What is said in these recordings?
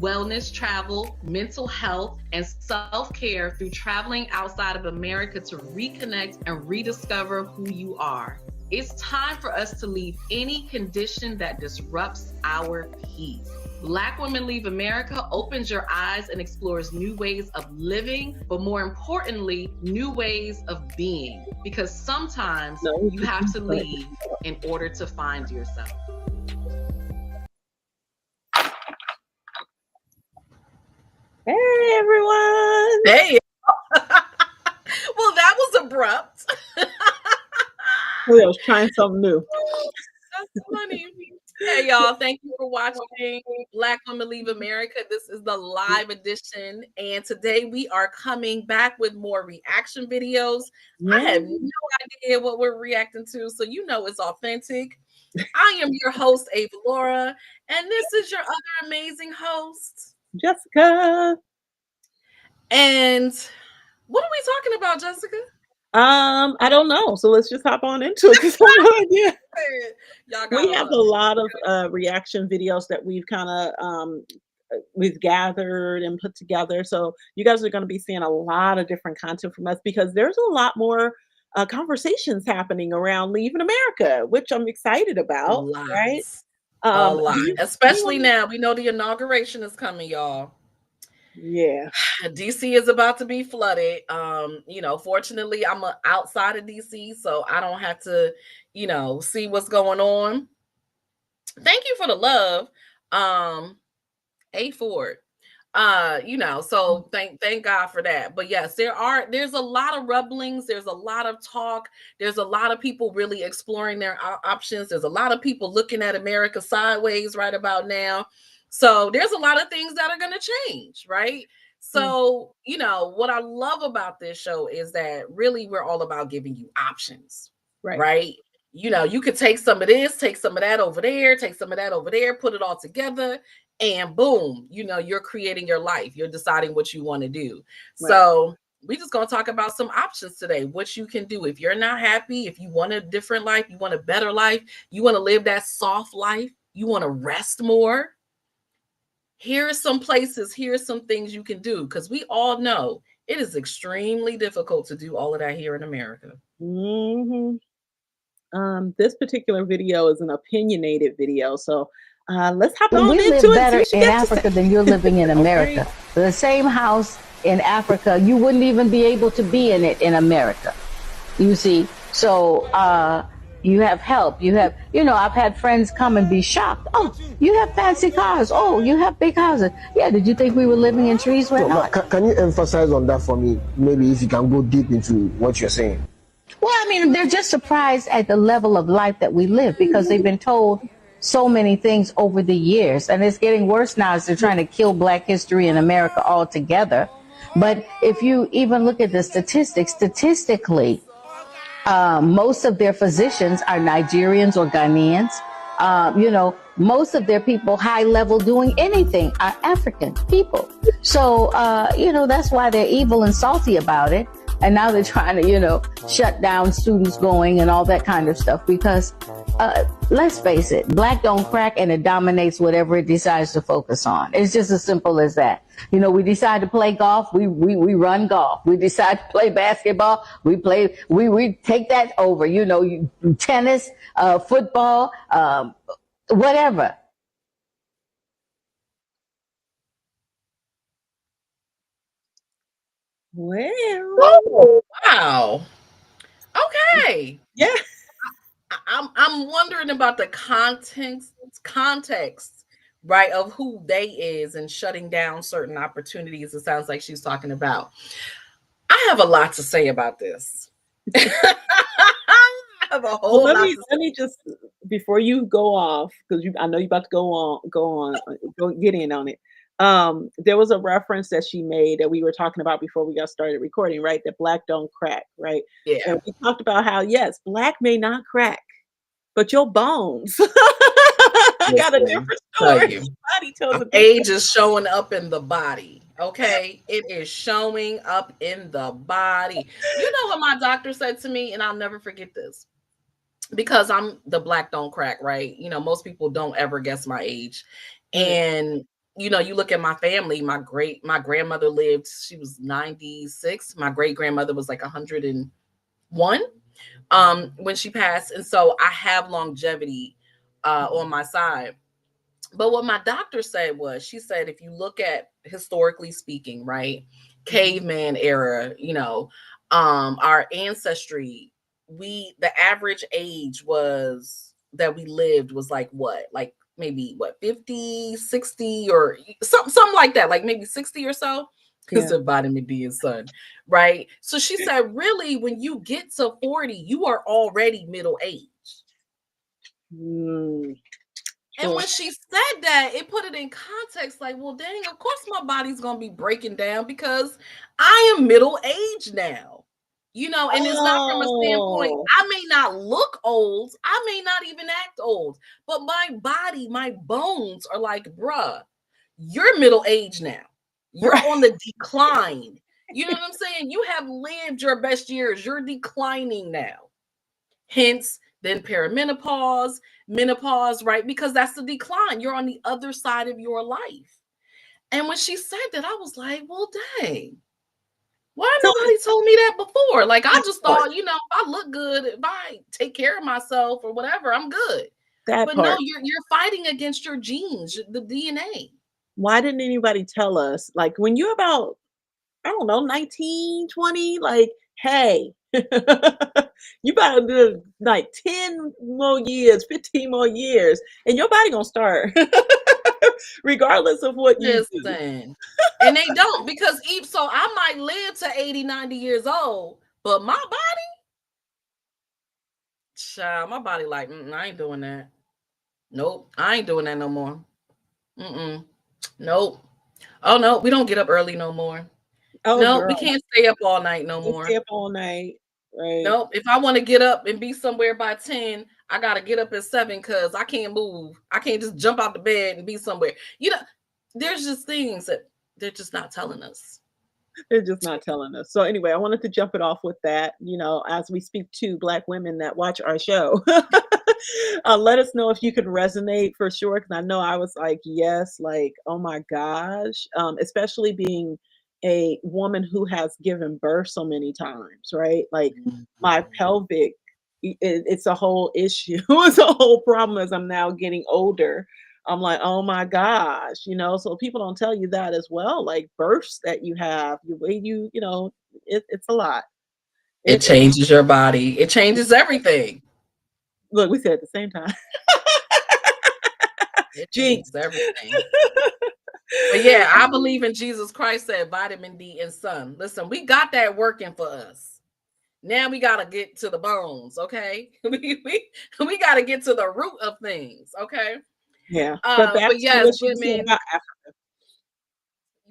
wellness, travel, mental health, and self-care through traveling outside of America to reconnect and rediscover who you are. It's time for us to leave any condition that disrupts our peace. Black Women Leave America opens your eyes and explores new ways of living, but more importantly, new ways of being. Because sometimes you have to leave in order to find yourself. Hey, everyone. Hey. Well, that was abrupt. I was trying something new. That's funny. Hey, y'all. Thank you for watching Black Women Leave America. This is the live edition. And today we are coming back with more reaction videos. I have no idea what we're reacting to, so you know it's authentic. I am your host, Avalaura, and this is your other amazing host, Jessica. And what are we talking about, Jessica? I don't know. So let's just hop on into it because I have no idea. We have a lot of reaction videos that we've kind of we've gathered and put together. So you guys are going to be seeing a lot of different content from us because there's a lot more conversations happening around leaving America, which I'm excited about. Right? A lot. Especially now. We know the inauguration is coming, y'all. Yeah. DC is about to be flooded. You know, fortunately, I'm outside of DC, so I don't have to, you know, see what's going on. Thank you for the love. A Ford. You know, so thank God for that. But yes, there's a lot of rumblings, there's a lot of talk, there's a lot of people really exploring their options. There's a lot of people looking at America sideways right about now. So there's a lot of things that are going to change, right? So, you know, what I love about this show is that really we're all about giving you options, right? You know, you could take some of this, take some of that over there, take some of that over there, put it all together, and boom, you know, you're creating your life. You're deciding what you want to do. So we're just going to talk about some options today, what you can do. If you're not happy, if you want a different life, you want a better life, you want to live that soft life, you want to rest more. Here are some places, here are some things you can do, because we all know it is extremely difficult to do all of that here in America. This particular video is an opinionated video, so let's hop on into it. We live better in Africa than you're living in America. Okay. The same house in Africa, you wouldn't even be able to be in it in America. You see, so you have help. You have, you know, I've had friends come and be shocked. Oh, you have fancy cars. Oh, you have big houses. Yeah, did you think we were living in trees right now? Can you emphasize on that for me? Maybe if you can go deep into what you're saying. Well, I mean, they're just surprised at the level of life that we live because they've been told so many things over the years. And it's getting worse now as they're trying to kill Black history in America altogether. But if you even look at the statistics, statistically, most of their physicians are Nigerians or Ghanaians. You know, most of their people high level doing anything are African people. So, you know, that's why they're evil and salty about it. And now they're trying to, you know, shut down students going and all that kind of stuff because, let's face it, Black don't crack and it dominates whatever it decides to focus on. It's just as simple as that. You know, we decide to play golf, we run golf. We decide to play basketball, we take that over, you know, tennis, football, whatever. Well, oh, wow. Okay. Yeah. I'm wondering about the context, right, of who they is and shutting down certain opportunities. It sounds like she's talking about. I have a lot to say about this. I have a whole lot. Let me just before you go off because I know you're about to get in on it. There was a reference that she made that we were talking about before we got started recording, right? That Black don't crack, right? Yeah. And we talked about how, yes, Black may not crack, but your bones got a different story. Body tells age is showing up in the body. Okay. It is showing up in the body. You know what my doctor said to me, and I'll never forget this. Because I'm the Black don't crack, right? You know, most people don't ever guess my age. And you know, you look at my family, my grandmother lived, she was 96. My great grandmother was like 101 when she passed. And so I have longevity on my side. But what my doctor said was, she said, if you look at historically speaking, right, caveman era, you know, our ancestry, the average age was that we lived was like what, like maybe what, 50, 60, or something like that, like maybe 60 or so, because of vitamin D and sun, right? So she said, really, when you get to 40, you are already middle age. And when she said that, it put it in context, like, well, dang, of course my body's going to be breaking down because I am middle age now, you know, and it's not from a standpoint, I may not look old, I may not even act old, but my body, my bones are like, bruh, you're middle age now. You're on the decline. You know what I'm saying? You have lived your best years. You're declining now. Hence, then perimenopause, menopause, right? Because that's the decline. You're on the other side of your life. And when she said that, I was like, well, dang. Why nobody told me that before? Like, I just thought, you know, if I look good, if I take care of myself or whatever, I'm good. But no, you're fighting against your genes, the DNA. Why didn't anybody tell us? Like, when you're about, I don't know, 19, 20, like, hey, you better do like 10 more years, 15 more years, and your body gonna start, regardless of what you do. And they don't, because so I might live to 80, 90 years old, but my body, child, my body like, I ain't doing that. Nope, I ain't doing that no more. Nope. Oh no, we don't get up early no more. Oh, no, girl. We can't stay up all night no more. Stay up all night. Right. Nope. If I want to get up and be somewhere by 10, I gotta get up at 7 because I can't move. I can't just jump out the bed and be somewhere. You know, there's just things that they're just not telling us. They're just not telling us. So anyway, I wanted to jump it off with that, you know, as we speak to Black women that watch our show. Let us know if you could resonate for sure, because I know I was like, yes, like, oh my gosh, especially being a woman who has given birth so many times, right? Like, my pelvic, it's a whole issue. It's a whole problem as I'm now getting older. I'm like, oh my gosh, you know, so people don't tell you that as well. Like, births that you have, the way you know, it's a lot. It changes your body. It changes everything. Look, we said at the same time. It changes everything. But yeah, I believe in Jesus Christ said vitamin D and sun. Listen, we got that working for us. Now we got to get to the bones, okay? we got to get to the root of things, okay? Yeah. But yes, women, about Africa.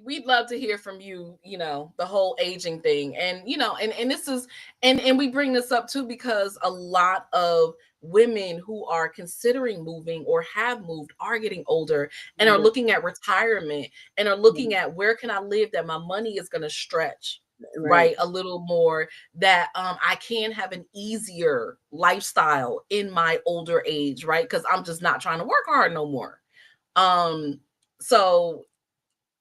We'd love to hear from you, you know, the whole aging thing. And, you know, and this is, and we bring this up too, because a lot of women who are considering moving or have moved are getting older and are looking at retirement and are looking at, where can I live that my money is going to stretch, right, a little more, that I can have an easier lifestyle in my older age, right? Because I'm just not trying to work hard no more. So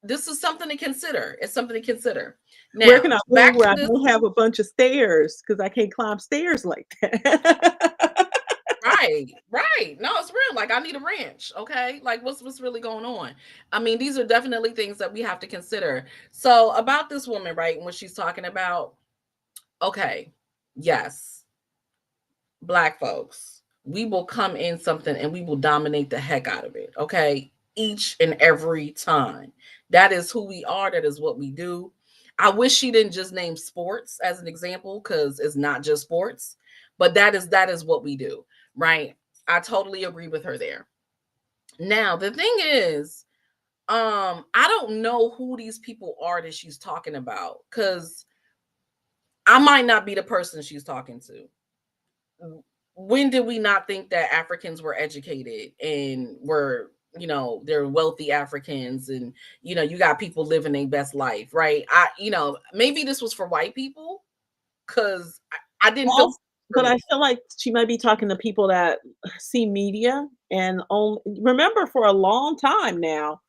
this is something to consider. It's something to consider. Now, where can I move where I don't have a bunch of stairs, because I can't climb stairs like that? Right. No, it's real. Like, I need a ranch. Okay. Like, what's really going on? I mean, these are definitely things that we have to consider. So about this woman, right, when she's talking about, okay, yes, Black folks, we will come in something and we will dominate the heck out of it. Okay. Each and every time. That is who we are. That is what we do. I wish she didn't just name sports as an example, because it's not just sports, but that is what we do, right? I totally agree with her there. Now, the thing is, I don't know who these people are that she's talking about, because I might not be the person she's talking to. When did we not think that Africans were educated and were, you know, they're wealthy Africans, and, you know, you got people living their best life, right? You know, maybe this was for white people, because I didn't feel. But I feel like she might be talking to people that see media and remember, for a long time now,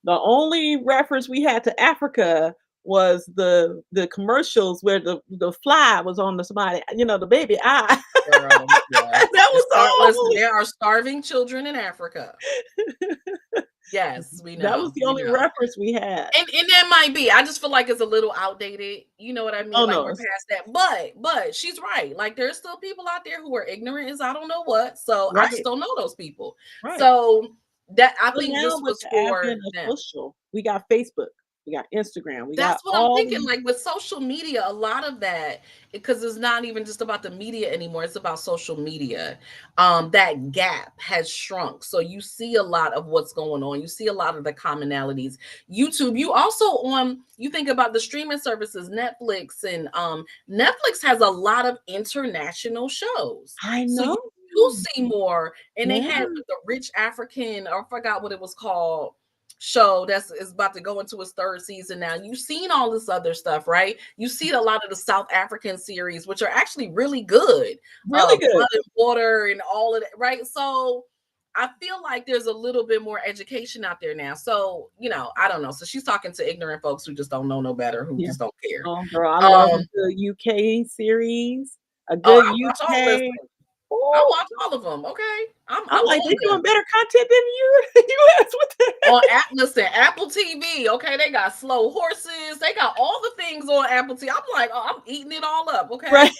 The only reference we had to Africa was the commercials where the fly was on the somebody, the baby eye. Girl, yes. That was Listen, all. there are starving children in Africa. Yes, we know. That was the only reference we had. And that might be. I just feel like it's a little outdated. You know what I mean? Oh, like no. we're past that. But she's right. Like there's still people out there who are ignorant as I don't know what. So I just don't know those people. Right. So that I think now this was the for advent of social. We got Facebook. We got Instagram. That's what I'm thinking. Like with social media, a lot of that, because it's not even just about the media anymore. It's about social media. That gap has shrunk. So you see a lot of what's going on. You see a lot of the commonalities. YouTube, you think about the streaming services, Netflix, and Netflix has a lot of international shows. I know. So you see more. And they had the Rich African, or I forgot what it was called, show is about to go into its third season now. You've seen all this other stuff, right? You see a lot of the South African series, which are actually really good. Really good. Blood and Water and all of that, right? So I feel like there's a little bit more education out there now. So, I don't know. So she's talking to ignorant folks who just don't know no better, who just don't care. Oh, girl, I love the UK series. A good UK. I watch all of them. Okay, I'm like, they're doing better content than you. US with that. Listen, Apple TV. Okay, they got Slow Horses. They got all the things on Apple TV. I'm like, I'm eating it all up. Okay, right.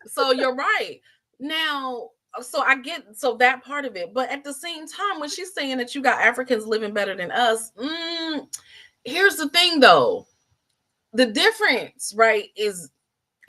So you're right. Now, so I get that part of it, but at the same time, when she's saying that you got Africans living better than us, here's the thing, though. The difference, right, is.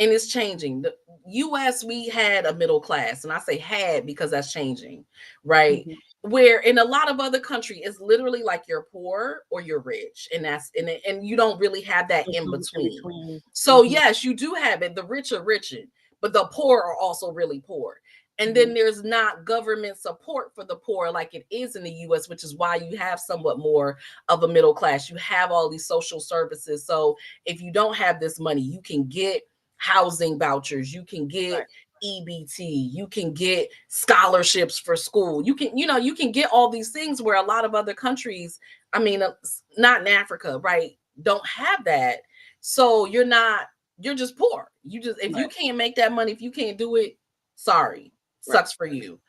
And it's changing. The US, we had a middle class, and I say had because that's changing, right? Mm-hmm. Where in a lot of other countries, it's literally like you're poor or you're rich, and and you don't really have that in between. So yes, you do have it. The rich are richer, but the poor are also really poor. And then there's not government support for the poor like it is in the US, which is why you have somewhat more of a middle class. You have all these social services. So if you don't have this money, you can get housing vouchers, you can get EBT, you can get scholarships for school, you can get all these things where a lot of other countries, not in Africa, right, don't have that. So you're just poor. If you can't make that money, if you can't do it, sorry, sucks for you.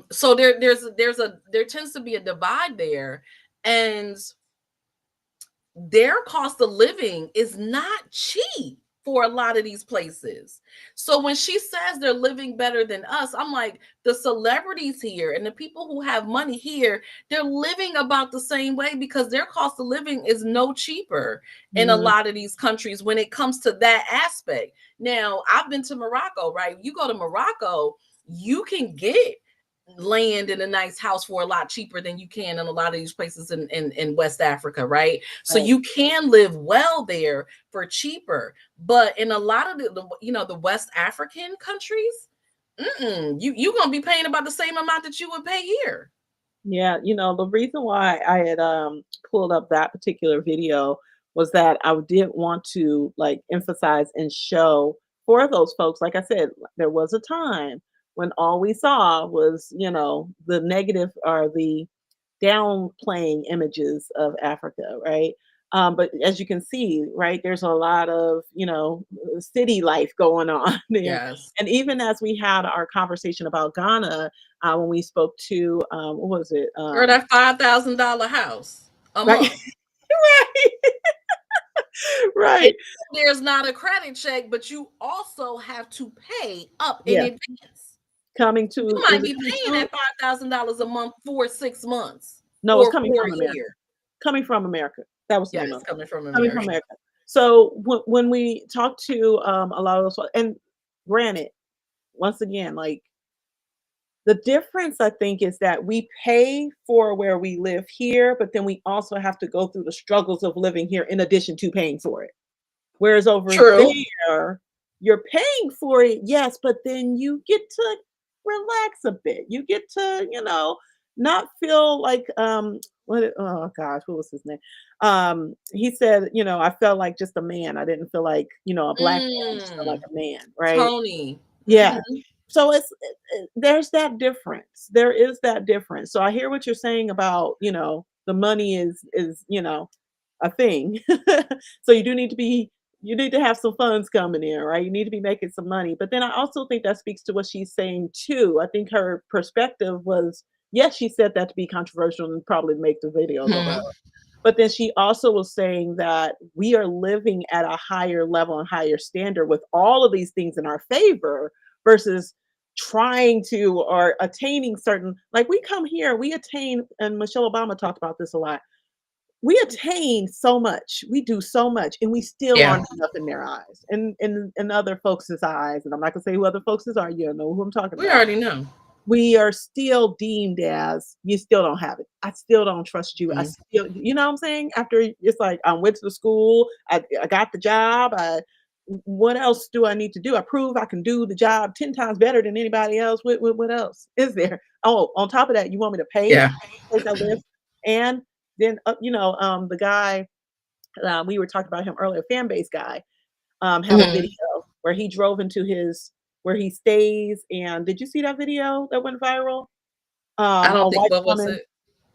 So there tends to be a divide there, and their cost of living is not cheap for a lot of these places. So when she says they're living better than us, I'm like, the celebrities here and the people who have money here, they're living about the same way because their cost of living is no cheaper in a lot of these countries when it comes to that aspect. Now, I've been to Morocco, right? You go to Morocco, you can get land in a nice house for a lot cheaper than you can in a lot of these places in West Africa, right? So you can live well there for cheaper, but in a lot of the West African countries, you're gonna be paying about the same amount that you would pay here. Yeah, the reason why I had pulled up that particular video was that I did want to emphasize and show for those folks. Like I said, there was a time when all we saw was, the negative or the downplaying images of Africa, right? But as you can see, right, there's a lot of, city life going on there. Yes. And even as we had our conversation about Ghana, when we spoke to, what was it? Or that $5,000 house a right. month. Right. There's not a credit check, but you also have to pay up in advance. You might be paying that $5,000 a month for 6 months. No, it's coming from America. Coming from America. That was the name of it. Coming from America. So when we talk to a lot of those, and granted, once again, the difference I think is that we pay for where we live here, but then we also have to go through the struggles of living here in addition to paying for it. Whereas over there, you're paying for it, yes, but then you get to relax a bit. You get to, not feel like oh gosh, what was his name? He said, I felt like just a man. I didn't feel like, a black man. I just felt like a man, right? Tony. Yeah. So there's that difference. There is that difference. So I hear what you're saying about, the money is a thing. So you need to have some funds coming in, right? You need to be making some money. But then I also think that speaks to what she's saying too. I think her perspective was, yes, she said that to be controversial and probably make the video go viral. But then she also was saying that we are living at a higher level and higher standard with all of these things in our favor versus trying to or attaining certain, like we come here, we attain, and Michelle Obama talked about this a lot. We attain so much, we do so much, and we still aren't enough in their eyes, and in other folks' eyes. And I'm not gonna say who other folks are. You know who I'm talking about. We already know. We are still deemed as, you still don't have it. I still don't trust you. I still, you know what I'm saying? After it's like, I went to the school, I got the job. What else do I need to do? I prove I can do the job 10 times better than anybody else. What else is there? Oh, on top of that, you want me to pay the place I live? And then, the guy, we were talking about him earlier, fan base guy, had a video where he drove into where he stays. And did you see that video that went viral? I don't think, what was it?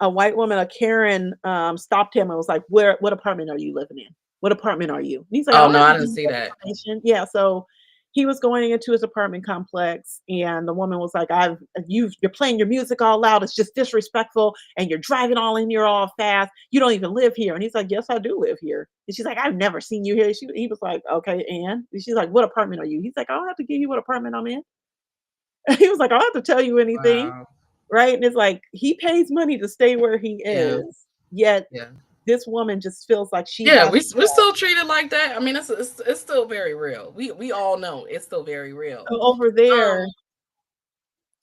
A white woman, a Karen, stopped him and was like, what apartment are you living in? What apartment are you? And he's like, oh no, I didn't see that. Yeah, so he was going into his apartment complex, and the woman was like, you're playing your music all loud. It's just disrespectful, and you're driving all in here all fast. You don't even live here. And he's like, yes, I do live here. And she's like, I've never seen you here. He was like, okay, and she's like, what apartment are you? He's like, I don't have to give you what apartment I'm in. He was like, I don't have to tell you anything. Wow. Right? And it's like, he pays money to stay where he is, yet this woman just feels like we're still treated like that. I mean, it's still very real. We all know it's still very real. So over there,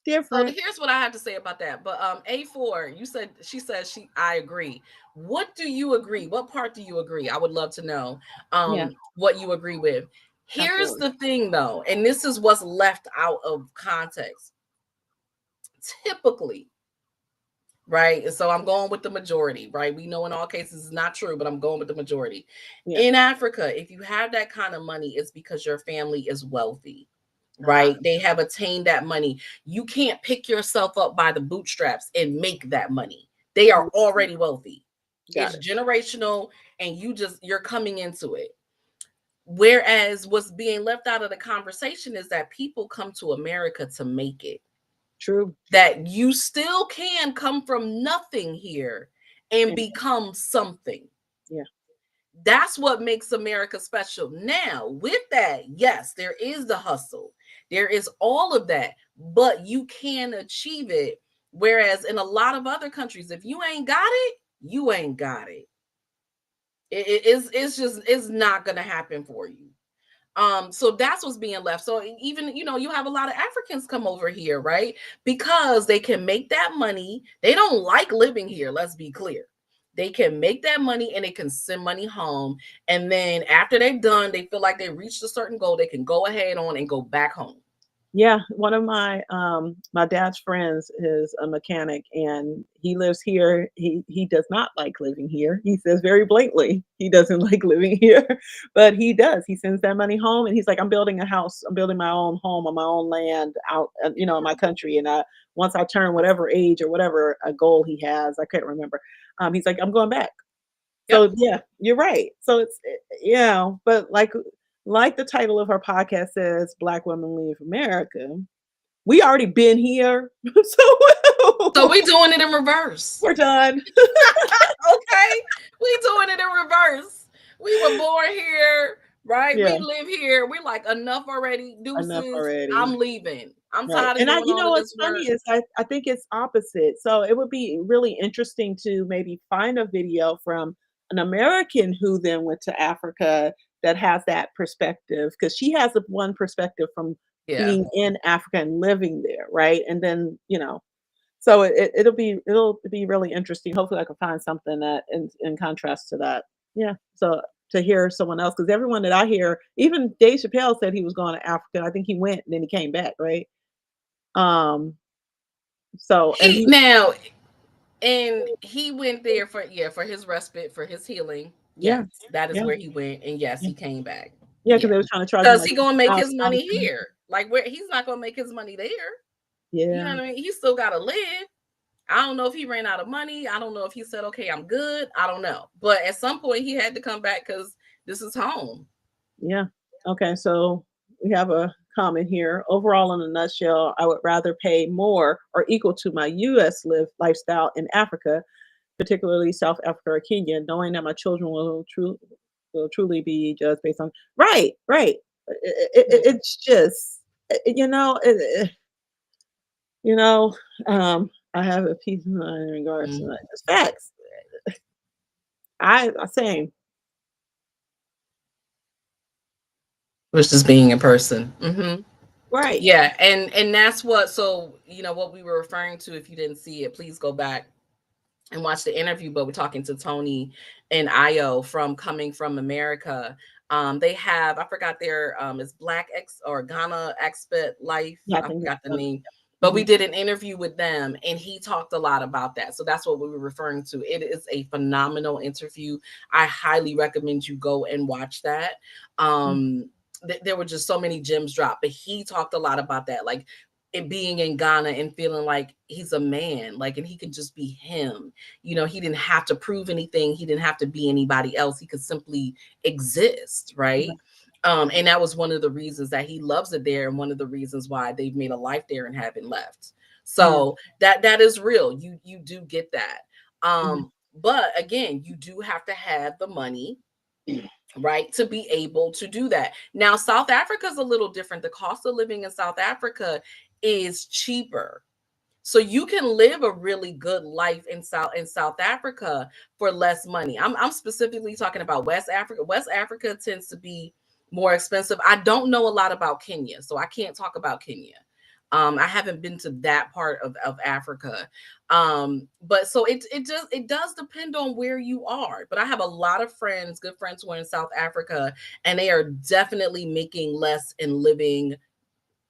different. So here's what I have to say about that. But A4, I agree. What do you agree? What part do you agree? I would love to know what you agree with. Here's the thing though, and this is what's left out of context. Typically, right? So I'm going with the majority, right? We know in all cases it's not true, but I'm going with the majority. In Africa, if you have that kind of money, it's because your family is wealthy, right? They have attained that money. You can't pick yourself up by the bootstraps and make that money. They are already wealthy. It's generational, and you're coming into it. Whereas what's being left out of the conversation is that people come to America to make it. True. That you still can come from nothing here and become something. Yeah. That's what makes America special. Now, with that, yes, there is the hustle. There is all of that, but you can achieve it. Whereas in a lot of other countries, if you ain't got it, you ain't got it. It's not going to happen for you. So that's what's being left. So even, you have a lot of Africans come over here, right? Because they can make that money. They don't like living here. Let's be clear. They can make that money and they can send money home. And then after they're done, they feel like they reached a certain goal. They can go ahead on and go back home. Yeah, one of my dad's friends is a mechanic, and he lives here. He does not like living here. He says very blatantly he doesn't like living here, but he does. He sends that money home, and he's like, I'm building a house. I'm building my own home on my own land out, in my country. And once I turn whatever age or whatever a goal he has, I can't remember. He's like, I'm going back. So yeah, you're right. So it's but like the title of our podcast says, Black Women Leave America. We already been here. So we doing it in reverse. We're done. Okay. We doing it in reverse. We were born here, right? Yeah. We live here. We're like, enough already. Deuces. Enough already. I'm leaving. I'm tired of doing all of this work. What's funny is I think it's opposite. So it would be really interesting to maybe find a video from an American who then went to Africa that has that perspective, because she has one perspective from being in Africa and living there, right? And then so it'll be really interesting. Hopefully, I can find something that in contrast to that. Yeah. So to hear someone else, because everyone that I hear, even Dave Chappelle said he was going to Africa. I think he went and then he came back, right? So he went there for his respite, for his healing. Yes, that is where he went, and yes, he came back. Yeah, because they were trying to charge. Because he gonna make his money here, like where he's not gonna make his money there. Yeah, you know what I mean. He still gotta live I don't know if he ran out of money. I don't know if he said, okay, I'm good. I don't know. But at some point he had to come back because this is home. Yeah. Okay. So we have a comment here. Overall, in a nutshell, I would rather pay more or equal to my U.S. lifestyle in Africa, particularly South Africa or Kenya, knowing that my children will truly be judged based on right, right. It's just you know, you know, I have a piece of mind in regards to that. It's facts. I same. Which is being in person. Mm-hmm. Right. Yeah, and that's what. So what we were referring to. If you didn't see it, please go back and watch the interview. But we're talking to Tony and Io from Coming from America. They have, I forgot their it's Black X or Ghana Expat Life. Yeah, I think forgot the so. name. But we did an interview with them and he talked a lot about that. So that's what we were referring to. It is a phenomenal interview. I highly recommend you go and watch that. There were just so many gems dropped, but he talked a lot about that. Like it being in Ghana and feeling like he's a man, like, and he could just be him. He didn't have to prove anything. He didn't have to be anybody else. He could simply exist, right? And that was one of the reasons that he loves it there, and one of the reasons why they've made a life there and haven't left. So that is real. You do get that. But again, you do have to have the money, right, to be able to do that. Now, South Africa is a little different. The cost of living in South Africa is cheaper. So you can live a really good life in South Africa for less money. I'm specifically talking about West Africa. West Africa tends to be more expensive. I don't know a lot about Kenya, so I can't talk about Kenya. I haven't been to that part of Africa. But so it does depend on where you are. But I have a lot of friends, good friends who are in South Africa, and they are definitely making less and living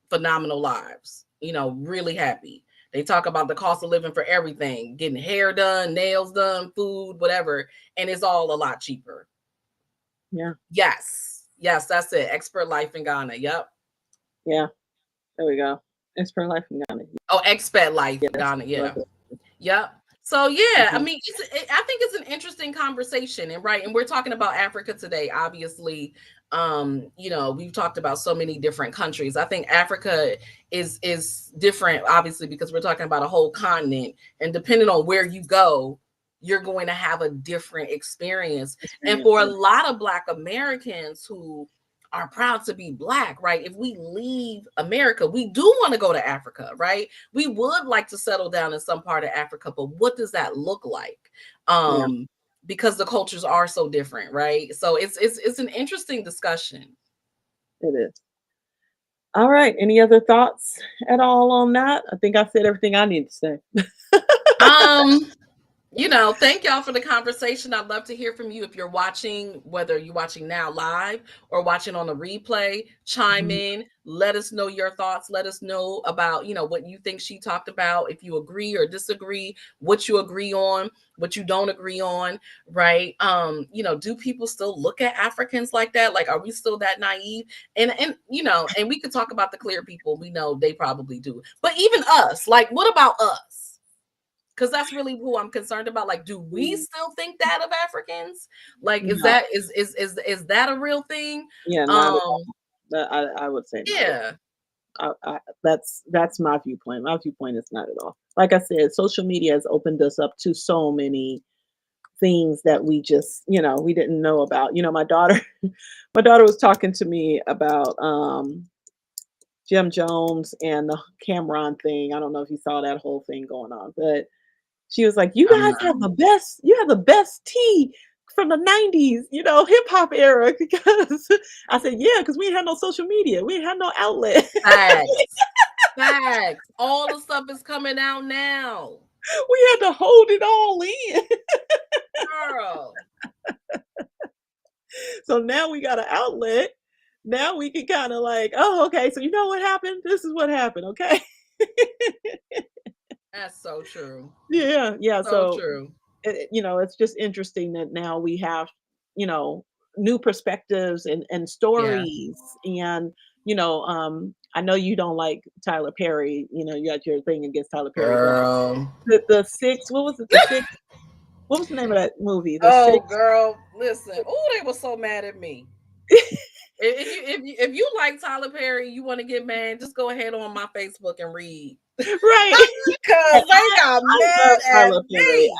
phenomenal lives, really happy. They talk about the cost of living for everything, getting hair done, nails done, food, whatever, and it's all a lot cheaper. Yeah. Yes, that's it. Expert life in Ghana. Yep. Yeah. There we go. Expert life in Ghana. Oh, expat life in Ghana. Yeah. Yep. So yeah, I mean, I think it's an interesting conversation, and right, and we're talking about Africa today. Obviously, we've talked about so many different countries. I think Africa is different, obviously, because we're talking about a whole continent, and depending on where you go, you're going to have a different experience. And for a lot of Black Americans who are proud to be Black, right? If we leave America, we do want to go to Africa, right? We would like to settle down in some part of Africa, but what does that look like? Because the cultures are so different, right? So it's an interesting discussion. It is. All right. Any other thoughts at all on that? I think I said everything I need to say. Thank y'all for the conversation. I'd love to hear from you. If you're watching, whether you're watching now live or watching on the replay, chime in, let us know your thoughts. Let us know about, what you think she talked about. If you agree or disagree, what you agree on, what you don't agree on, right? Do people still look at Africans like that? Like, are we still that naive? And we could talk about the clear people. We know they probably do. But even us, like, what about us? Because that's really who I'm concerned about. Like, do we still think that of Africans? Like, is that a real thing? Yeah, not at all. I would say yeah. That's my viewpoint. My viewpoint is not at all. Like I said, social media has opened us up to so many things that we just, we didn't know about. My daughter was talking to me about Jim Jones and the Cameron thing. I don't know if you saw that whole thing going on, but she was like, "You guys have the best tea from the 90s, hip hop era." Because I said, "Yeah, because we ain't had no social media. We ain't had no outlet." Facts. All the stuff is coming out now. We had to hold it all in. Girl. So now we got an outlet. Now we can kind of like, oh, okay. So you know what happened? This is what happened. Okay. That's so true. Yeah. So true. It's just interesting that now we have, new perspectives and stories and, I know you don't like Tyler Perry. You know, you got your thing against Tyler Perry. Girl. The Six, what was it? The Six, what was the name of that movie? The Oh, Six. girl, listen. Oh, they were so mad at me. If you like Tyler Perry, you want to get mad, just go ahead on my Facebook and read. Right. Because they got mad at me.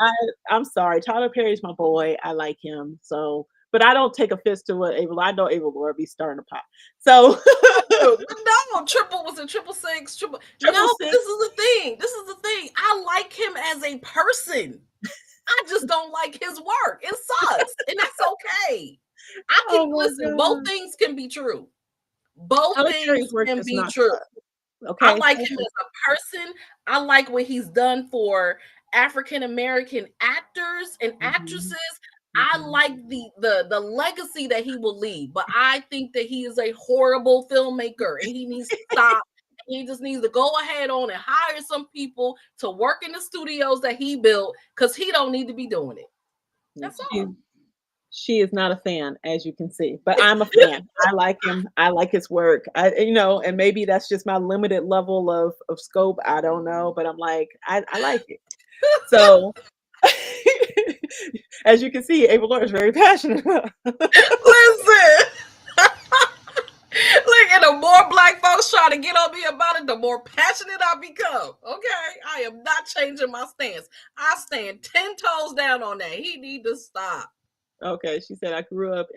I'm sorry. Tyler Perry's my boy. I like him. So, but I don't take offense to what I know Avalaura be starting a pot. So no, triple was it triple six? Triple no, six. this is the thing. This is the thing. I like him as a person. I just don't like his work. It sucks. And that's okay. I can listen, both things can be true. Both Tyler things Perry's work can does be not true. suck. Okay. I like him as a person. I like what he's done for African American actors and actresses. I like the legacy that he will leave, but I think that he is a horrible filmmaker and he needs to stop. He just needs to go ahead on and hire some people to work in the studios that he built because he don't need to be doing it. That's all. She is not a fan, as you can see, but I'm a fan. I like him. I like his work. And maybe that's just my limited level of scope. I don't know, but I'm like, I like it. So, as you can see, Avalaura is very passionate. Listen. Look, and the more black folks try to get on me about it, the more passionate I become. Okay, I am not changing my stance. I stand 10 toes down on that. He need to stop. Okay, she said I grew up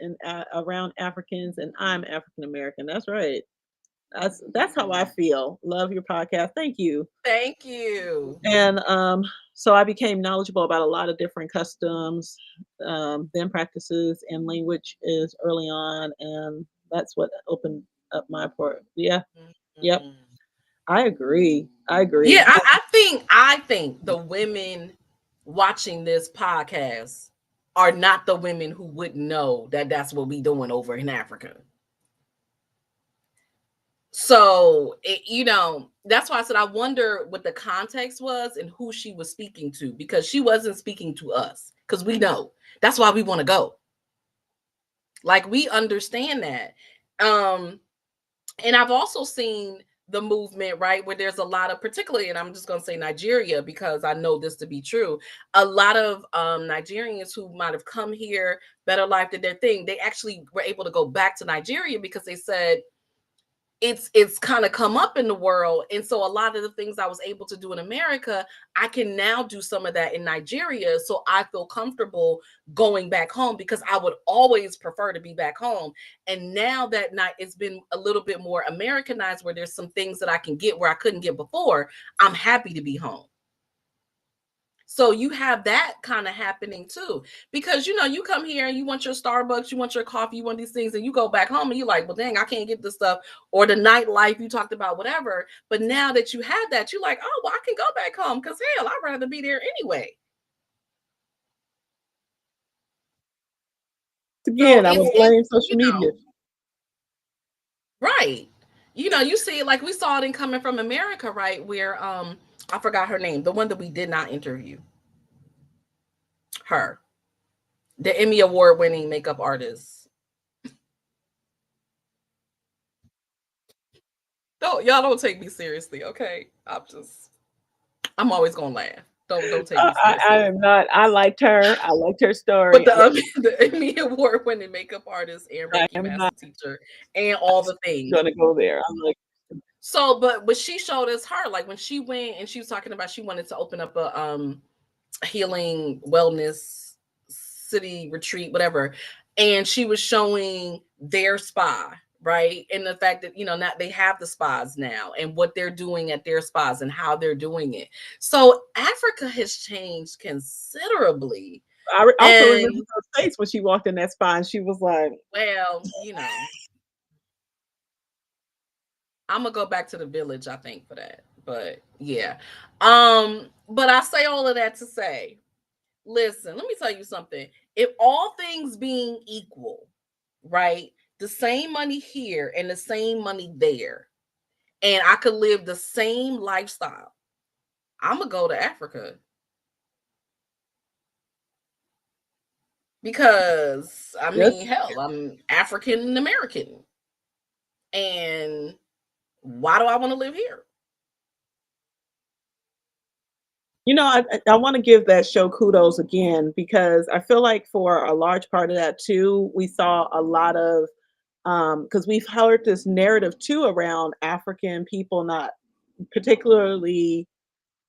around Africans, and I'm African American. That's right. That's how I feel. Love your podcast. Thank you. Thank you. And so I became knowledgeable about a lot of different customs, then practices, and languages early on, and that's what opened up my port. Yeah. Yep. I agree. Yeah, I think the women watching this podcast are not the women who wouldn't know that that's what we doing over in Africa. So, that's why I said I wonder what the context was and who she was speaking to, because she wasn't speaking to us, because we know. That's why we want to go. Like, we understand that. And I've also seen the movement, right, where there's a lot of, particularly, and I'm just going to say Nigeria, because I know this to be true, a lot of Nigerians who might have come here, better life did their thing, they actually were able to go back to Nigeria because they said, it's kind of come up in the world. And so a lot of the things I was able to do in America, I can now do some of that in Nigeria. So I feel comfortable going back home because I would always prefer to be back home. And now that it's been a little bit more Americanized, where there's some things that I can get where I couldn't get before, I'm happy to be home. So you have that kind of happening too, because you come here and you want your Starbucks, you want your coffee, you want these things, and you go back home and you're like, well, dang, I can't get this stuff, or the nightlife you talked about, whatever. But now that you have that, you're like, oh, well, I can go back home because hell, I'd rather be there anyway. Again, so I would blame social media. Right. You see, like we saw it in Coming from America, right? Where I forgot her name, the one that we did not interview. Her. The Emmy Award winning makeup artist. Y'all don't take me seriously, okay? I'm always gonna laugh. Don't take me seriously. I am not. I liked her. I liked her story. But the Emmy Award winning makeup artist and Reiki master teacher and all the things. Gonna go there. I'm like, so, but she showed us her, like when she went and she was talking about she wanted to open up a healing wellness city retreat, whatever, and she was showing their spa, right? And the fact that now they have the spas now and what they're doing at their spas and how they're doing it. So Africa has changed considerably. I also remember her face when she walked in that spa and she was like, well, I'm gonna go back to the village, I think, for that. But yeah. But I say all of that to say, listen, let me tell you something. If all things being equal, right, the same money here and the same money there, and I could live the same lifestyle, I'm gonna go to Africa. Because hell, I'm African American. And why do I want to live here? You know, I want to give that show kudos again because I feel like for a large part of that too, we saw a lot of because we've heard this narrative too around African people not particularly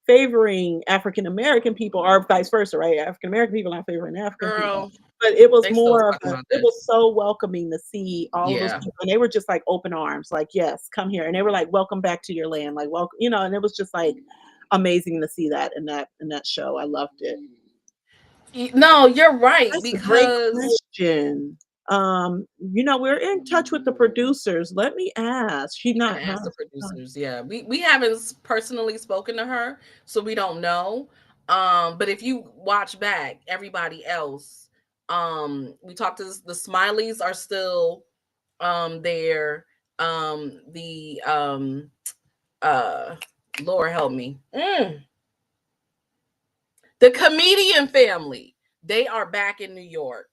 favoring African American people or vice versa, right? African American people not favoring African people. Girl, But it was they still more of talking about it that. was so welcoming to see all of those Yeah. people. And they were just like open arms, like, yes, come here. And they were like, welcome back to your land. Like, welcome, you know, and it was just like amazing to see that in that show. I loved it. No, you're right, That's a great because question. You know, we're in touch with the producers. Let me ask. She we can not ask the not producers. Yeah, we haven't personally spoken to her, so we don't know. But if you watch back, everybody else, we talked to the Smileys are still there. The uh Lord help me. The comedian family, they are back in New York.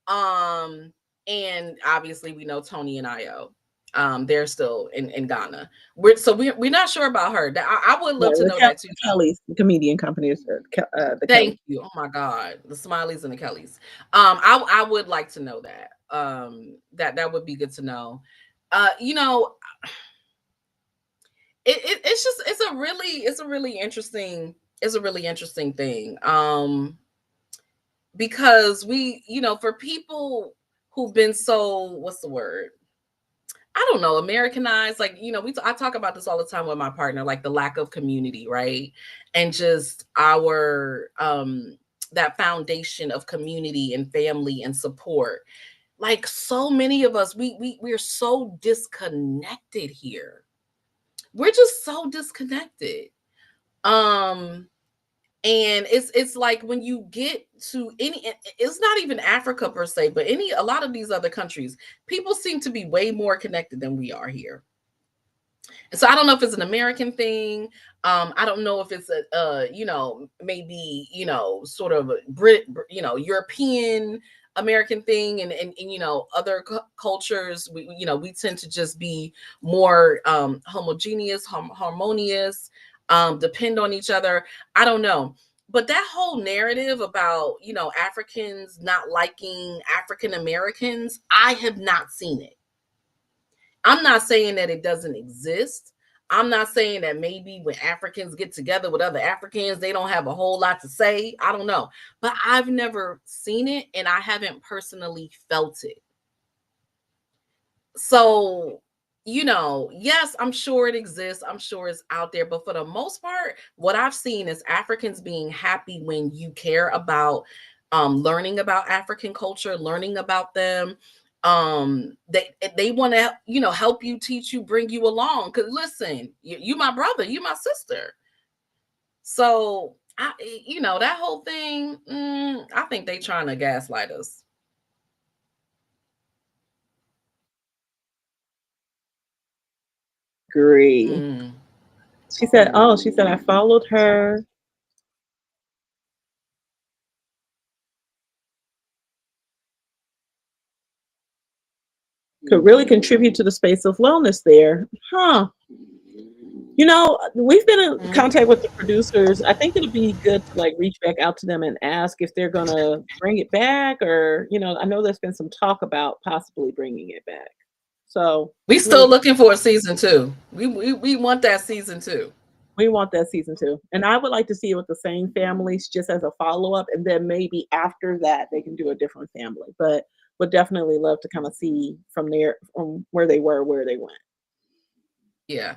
And obviously we know Tony and Io. They're still in Ghana. We're not sure about her. I would love to know that too. Kelly's, the comedian companies, the Thank Kelly. you. Oh my God, the Smileys and the Kellys. I would like to know that. That would be good to know. You know, it's just it's a really interesting thing. Because we, you know, for people who've been so, what's the word? I don't know, Americanized. Like, you know, I talk about this all the time with my partner, like the lack of community, right? And just our that foundation of community and family and support. Like so many of us, we're so disconnected here. We're just so disconnected. And it's like when you get to it's not even Africa per se, but a lot of these other countries, people seem to be way more connected than we are here. And so I don't know if it's an American thing. I don't know if it's a you know, maybe, you know, sort of a you know, European American thing, and you know, other cultures, we, you know, we tend to just be more homogeneous, harmonious, depend on each other. I don't know. But that whole narrative about, you know, Africans not liking African Americans, I have not seen it. I'm not saying that it doesn't exist. I'm not saying that maybe when Africans get together with other Africans, they don't have a whole lot to say. I don't know. But I've never seen it, and I haven't personally felt it. So, you know, yes, I'm sure it exists. I'm sure it's out there. But for the most part, what I've seen is Africans being happy when you care about learning about African culture, learning about them. They want to, you know, help you, teach you, bring you along. Because listen, you my brother, you my sister. So you know, that whole thing, I think they trying to gaslight us. Agree. She said, "Oh, she said I followed her." Could really contribute to the space of wellness there, huh? You know, we've been in contact with the producers. I think it'd be good to like reach back out to them and ask if they're gonna bring it back, or you know, I know there's been some talk about possibly bringing it back. So We still looking for a season 2. We want that season 2. We want that season 2, and I would like to see it with the same families just as a follow up, and then maybe after that they can do a different family. But would definitely love to kind of see from where they were, where they went. Yeah.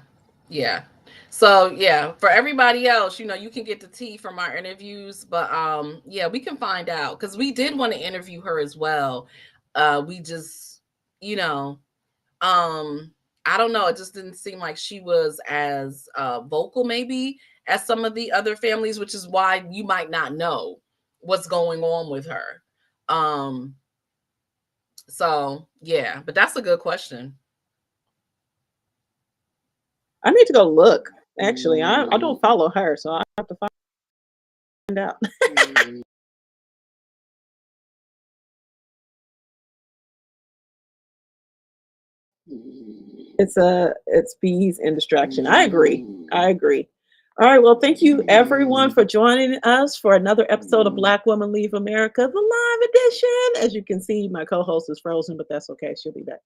Yeah. So yeah, for everybody else, you know, you can get the tea from our interviews, but yeah, we can find out, because we did want to interview her as well. We just, you know, I don't know, it just didn't seem like she was as vocal maybe as some of the other families, which is why you might not know what's going on with her. So yeah, but that's a good question. I need to go look. Actually, I don't follow her, so I have to find out. It's bees and distraction. I agree. All right. Well, thank you everyone for joining us for another episode of Black Women Leave America, the live edition. As you can see, my co-host is frozen, but that's okay. She'll be back.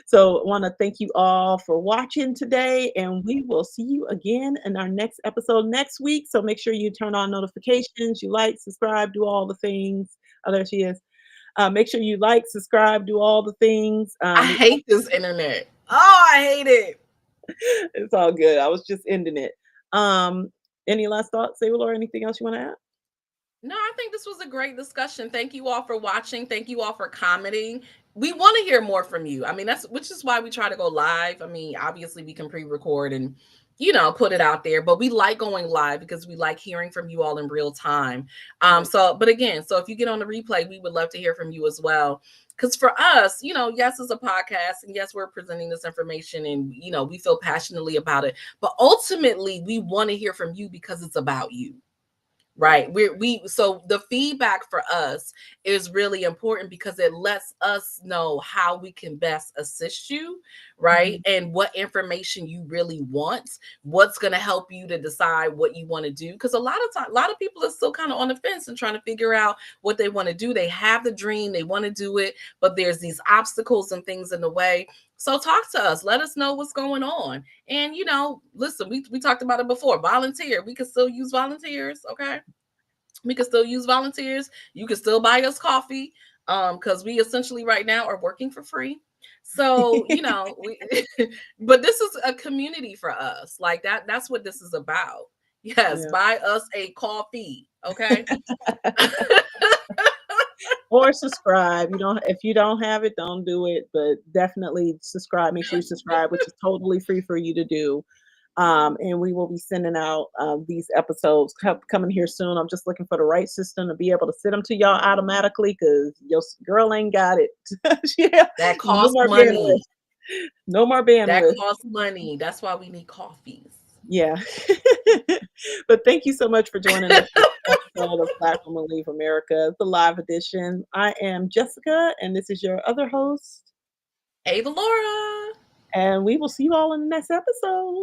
So I want to thank you all for watching today, and we will see you again in our next episode next week. So make sure you turn on notifications, you like, subscribe, do all the things. Oh, there she is. Make sure you like, subscribe, do all the things. I hate this internet. Oh, I hate it. It's all good. I was just ending it. Any last thoughts, Avalaura? Anything else you want to add? No, I think this was a great discussion. Thank you all for watching. Thank you all for commenting. We want to hear more from you. I mean, which is why we try to go live. I mean, obviously we can pre-record and put it out there, but we like going live because we like hearing from you all in real time. But again, so if you get on the replay, we would love to hear from you as well. Because for us, yes, it's a podcast, and yes, we're presenting this information, and we feel passionately about it. But ultimately, we want to hear from you because it's about you. Right. So the feedback for us is really important because it lets us know how we can best assist you, right? And what information you really want, what's going to help you to decide what you want to do. Because a lot of people are still kind of on the fence and trying to figure out what they want to do. They have the dream, they want to do it, but there's these obstacles and things in the way. So talk to us. Let us know what's going on. And, listen, we talked about it before. Volunteer. We can still use volunteers. Okay. We can still use volunteers. You can still buy us coffee. Because we essentially right now are working for free. So, but this is a community for us. Like that's what this is about. Yes. Buy us a coffee. Okay. Or subscribe. If you don't have it, don't do it, but definitely subscribe. Make sure you subscribe, which is totally free for you to do. And we will be sending out these episodes coming here soon. I'm just looking for the right system to be able to send them to y'all automatically because your girl ain't got it. Yeah. That costs money. No more bandwidth. That costs money. That's why we need coffees. Yeah. But thank you so much for joining us for this episode of Black Women Leave America, the live edition. I am Jessica, and this is your other host, Avalaura. and we will see you all in the next episode.